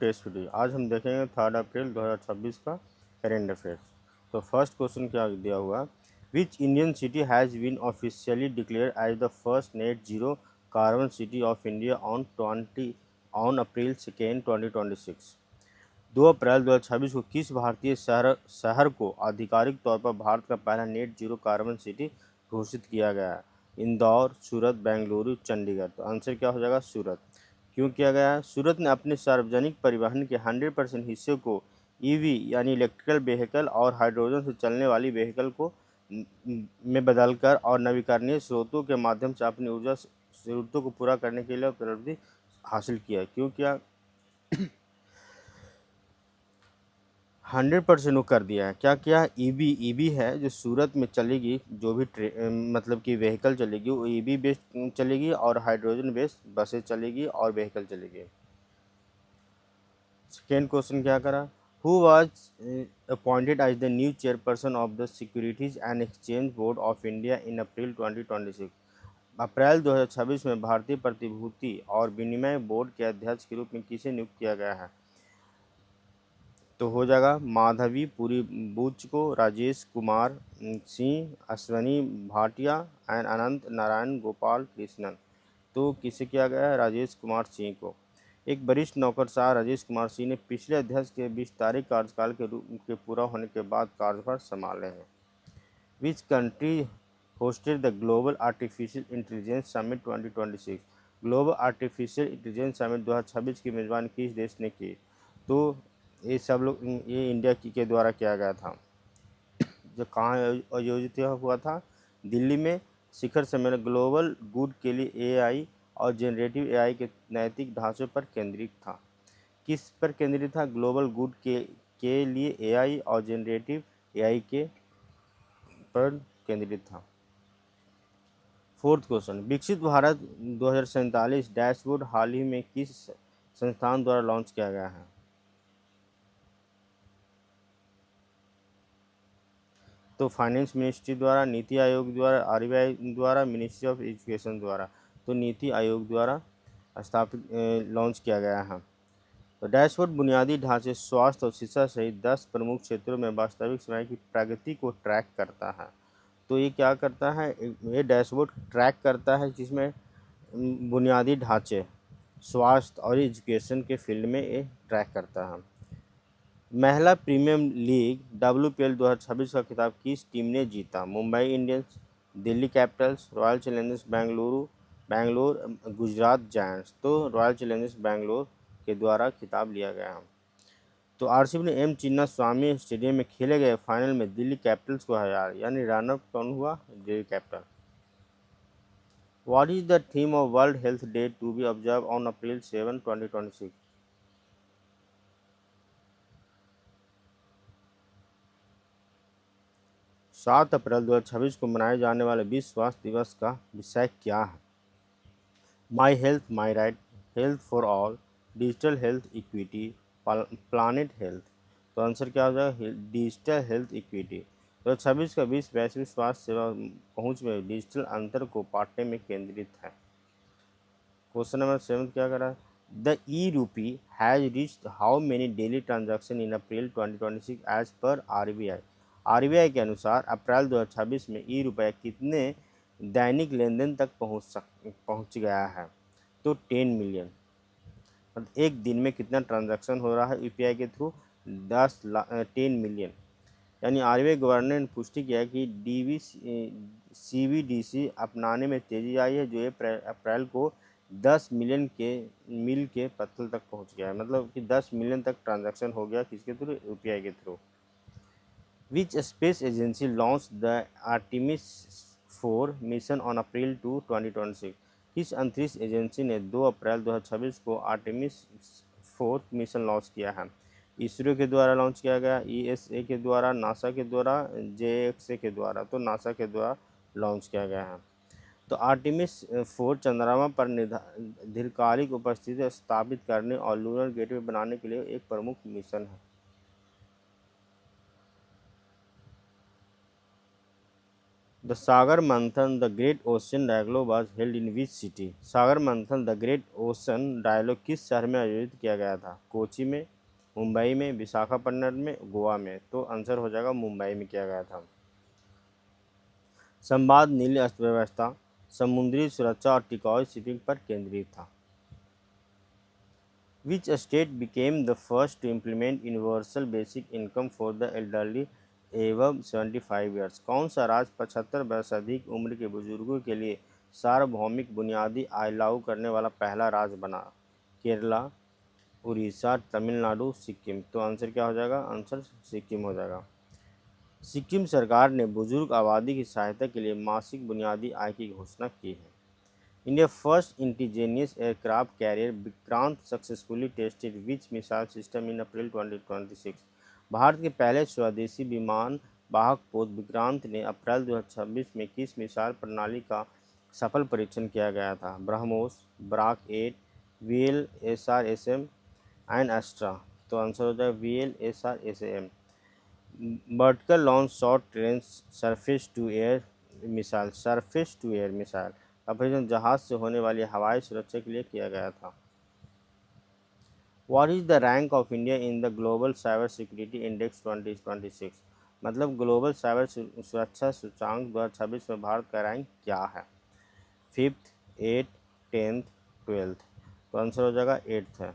Test video. आज हम देखेंगे 3 अप्रैल 2026 का करेंट अफेयर्स। तो फर्स्ट क्वेश्चन क्या दिया हुआ, which Indian city has been officially declare as the first net zero carbon city of India on April 2 2026। 2 अप्रैल 2026 को किस भारतीय शहर को आधिकारिक तौर पर भारत का पहला नेट जीरो कार्बन सिटी घोषित किया गया है? इंदौर, सूरत, बेंगलुरु, चंडीगढ़। तो आंसर क्या हो जाएगा? सूरत। क्यों किया गया है? सूरत ने अपने सार्वजनिक परिवहन के 100% हिस्से को ईवी यानी इलेक्ट्रिकल व्हीकल और हाइड्रोजन से चलने वाली व्हीकल को में बदलकर और नवीकरणीय स्रोतों के माध्यम से अपनी ऊर्जा जरूरतों को पूरा करने के लिए उपलब्धि हासिल किया। क्यों किया? 100% वो कर दिया है। क्या किया? ईबी है जो सूरत में चलेगी, जो भी मतलब कि व्हीकल चलेगी वो ईबी बेस्ड चलेगी और हाइड्रोजन बेस्ड बसें चलेगी और व्हीकल चलेगी। सेकेंड क्वेश्चन क्या करा, who was appointed as the new chairperson of the Securities and Exchange Board of India in April 2026। अप्रैल 2026 में भारतीय प्रतिभूति और विनिमय बोर्ड के अध्यक्ष के रूप में किसे नियुक्त किया गया है? तो हो जाएगा माधवी पुरी बुच को, राजेश कुमार सिंह, अश्वनी भाटिया एंड अनंत नारायण गोपाल कृष्णन। तो किसे किया गया है? राजेश कुमार सिंह को। एक वरिष्ठ नौकरशाह राजेश कुमार सिंह ने पिछले अध्यक्ष के विस्तारित कार्यकाल के रूप के पूरा होने के बाद कार्यभार संभाले हैं। Which country hosted the global artificial intelligence summit 2026। Global artificial intelligence summit 2026 की मेज़बानी किस देश ने की? तो ये इंडिया के द्वारा किया गया था। जो कहाँ आयोजित हुआ था? दिल्ली में। शिखर सम्मेलन ग्लोबल गुड के लिए एआई और जनरेटिव एआई के नैतिक ढांचे पर केंद्रित था। किस पर केंद्रित था? ग्लोबल गुड के लिए एआई और जनरेटिव एआई के पर केंद्रित था। फोर्थ क्वेश्चन, विकसित भारत 2047 डैशबोर्ड हाल ही में किस संस्थान द्वारा लॉन्च किया गया है? तो फाइनेंस मिनिस्ट्री द्वारा, नीति आयोग द्वारा, आरबीआई द्वारा, मिनिस्ट्री ऑफ एजुकेशन द्वारा। तो नीति आयोग द्वारा स्थापित लॉन्च किया गया है। तो डैशबोर्ड बुनियादी ढांचे, स्वास्थ्य और शिक्षा सहित 10 प्रमुख क्षेत्रों में वास्तविक समय की प्रगति को ट्रैक करता है। तो ये क्या करता है? ये डैशबोर्ड ट्रैक करता है जिसमें बुनियादी ढांचे, स्वास्थ्य और एजुकेशन के फील्ड में ये ट्रैक करता है। महिला प्रीमियम लीग WPL 2026 का खिताब किस टीम ने जीता? Mumbai Indians, Delhi Capitals, royal Challengers Bangalore, Gujarat giants. तो रॉयल चैलेंजर्स बैंगलोर के द्वारा खिताब लिया गया है। तो आरसीबी ने एम चिन्ना स्वामी स्टेडियम में खेले गए फाइनल में दिल्ली कैपिटल्स को हराया, यानी रनअप कौन हुआ? Delhi Capital. What is the theme of world health day to be observe on April 7, 2026? 7 April 2026 को मनाए जाने वाले विश्व स्वास्थ्य दिवस का विषय क्या है? My health my right, health for all, digital health equity, planet health. तो आंसर क्या हो जाएगा? Digital health equity. 2026 का विश्व वैश्विक स्वास्थ्य सेवा पहुंच में डिजिटल अंतर को पाटने में केंद्रित है। क्वेश्चन नंबर 7 क्या करा? The e rupee has reached how many daily transaction in April 2026 as per RBI. RBI के अनुसार अप्रैल 2026 में ई रुपये कितने दैनिक लेन देन तक पहुंच गया है? तो 10 मिलियन। मतलब एक दिन में कितना ट्रांजैक्शन हो रहा है यूपीआई के थ्रू? 10 मिलियन। यानी आरबीआई गवर्नर ने पुष्टि किया कि सीबीडीसी अपनाने में तेजी आई है, जो अप्रैल को 10 मिलियन के मिल के पत्तल तक पहुंच गया है। मतलब कि 10 मिलियन तक ट्रांजैक्शन हो गया किसके थ्रू? यूपीआई के through. Which space agency launch the Artemis 4 mission on April 2, 2026? किस अंतरिक्ष एजेंसी ने 2 अप्रैल 2026 को आर्टिमिस 4 मिशन लॉन्च किया है? इसरो के द्वारा लॉन्च किया गया, ईएसए के द्वारा, नासा के द्वारा, जेएक्सए के द्वारा। तो नासा के द्वारा लॉन्च किया गया है। तो आर्टिमिस 4 चंद्रमा पर दीर्घकालिक उपस्थिति स्थापित करने और लूनर गेटवे बनाने के लिए एक प्रमुख मिशन है। The Sagar Manthan the great ocean dialogue was held in which city? Sagar Manthan the great ocean dialogue किस शहर में आयोजित किया गया था? कोची में, मुंबई में, विशाखापट्टनम में, गोवा में। तो आंसर हो जाएगा मुंबई में किया गया था। संवाद नील अर्थव्यवस्था, समुद्री सुरक्षा और टिकाऊ शिपिंग पर केंद्रित था। Which state became the first to implement universal basic income for the elderly above 75 years? कौन सा राज्य 75 वर्ष अधिक उम्र के बुजुर्गों के लिए सार्वभौमिक बुनियादी आय लागू करने वाला पहला राज्य बना? केरला, उड़ीसा, तमिलनाडु, सिक्किम। तो आंसर क्या हो जाएगा? आंसर सिक्किम हो जाएगा। सिक्किम सरकार ने बुजुर्ग आबादी की सहायता के लिए मासिक बुनियादी आय की घोषणा की है। India first indigenous aircraft carrier Vikrant successfully tested which missile system in April 2026? Bharat के पहले स्वदेशी विमान वाहक पोत विक्रांत ने अप्रैल 2026 में किस मिसाइल प्रणाली का सफल परीक्षण किया गया था? BrahMos, Barak 8, VLSR-SM and Astra. तो आंसर हो जाएगा VLSR-SM। Vertical launch short range surface to air missile का परीक्षण जहाज से होने वाली हवाई सुरक्षा के लिए किया गया था। What is the rank of India in the global cyber security index 2026? मतलब ग्लोबल साइबर सुरक्षा सूचांक 2026 में भारत का रैंक क्या है? 5th, 8th, 10th, 12th। तो आंसर हो जाएगा 8th है।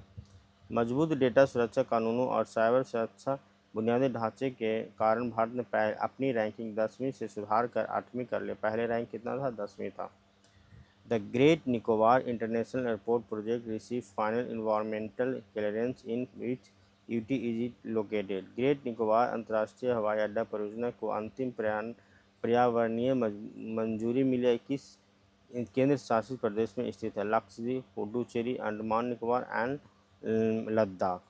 मजबूत डेटा सुरक्षा कानूनों और साइबर सुरक्षा बुनियादी ढांचे के कारण भारत ने अपनी रैंकिंग 10वीं से सुधार कर 8वीं कर लिया। पहले रैंक कितना था? 10वीं था। The Great Nicobar International Airport project received final environmental clearance in which UT is it located? Great Nicobar अंतर्राष्ट्रीय हवाई अड्डा परियोजना को अंतिम पर्यावरणीय मंजूरी मिली है किस केंद्र शासित प्रदेश में स्थित है? लक्षद्वीप, पुडुचेरी, अंडमान निकोबार एंड लद्दाख।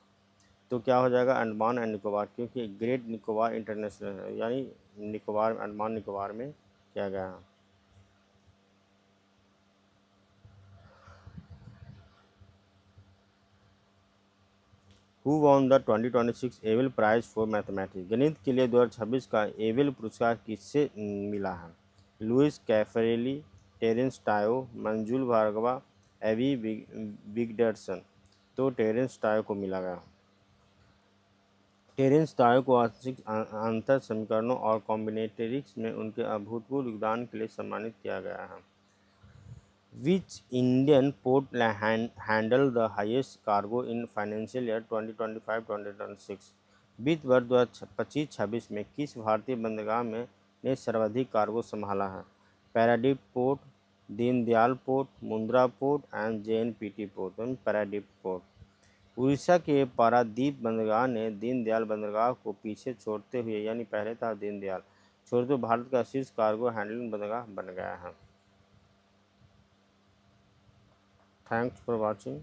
तो क्या हो जाएगा? अंडमान एंड निकोबार, क्योंकि ग्रेट निकोबार इंटरनेशनल है, यानी निकोबार अंडमान निकोबार में किया गया है। Who won the 2026 Abel prize for mathematics? गणित के लिए 2026 का एविल पुरस्कार किससे मिला है? लुइस कैफरेली, टेरेंस टायो, मंजुल भार्गवा, एवी विगडरसन। तो टेरेंस टायो को मिला गया। टेरेंस टायो को आंशिक अंतर समीकरणों और कॉम्बिनेटरिक्स में उनके अभूतपूर्व योगदान के लिए सम्मानित किया गया है। Which Indian port handled the highest cargo in financial year 2025-2026? वित्त वर्ष 2025-26 में किस भारतीय बंदरगाह में ने सर्वाधिक कार्गो संभाला है? Paradip port, Deendayal port, Mundra port and JNPT port. Paradip port. Orissa के पारादीप बंदरगाह ने दीनदयाल बंदरगाह को पीछे छोड़ते हुए, यानी पहले था दीनदयाल, छोड़ते भारत का शीर्ष कार्गो हैंडलिंग बंदरगाह बन गया है। Thanks for watching.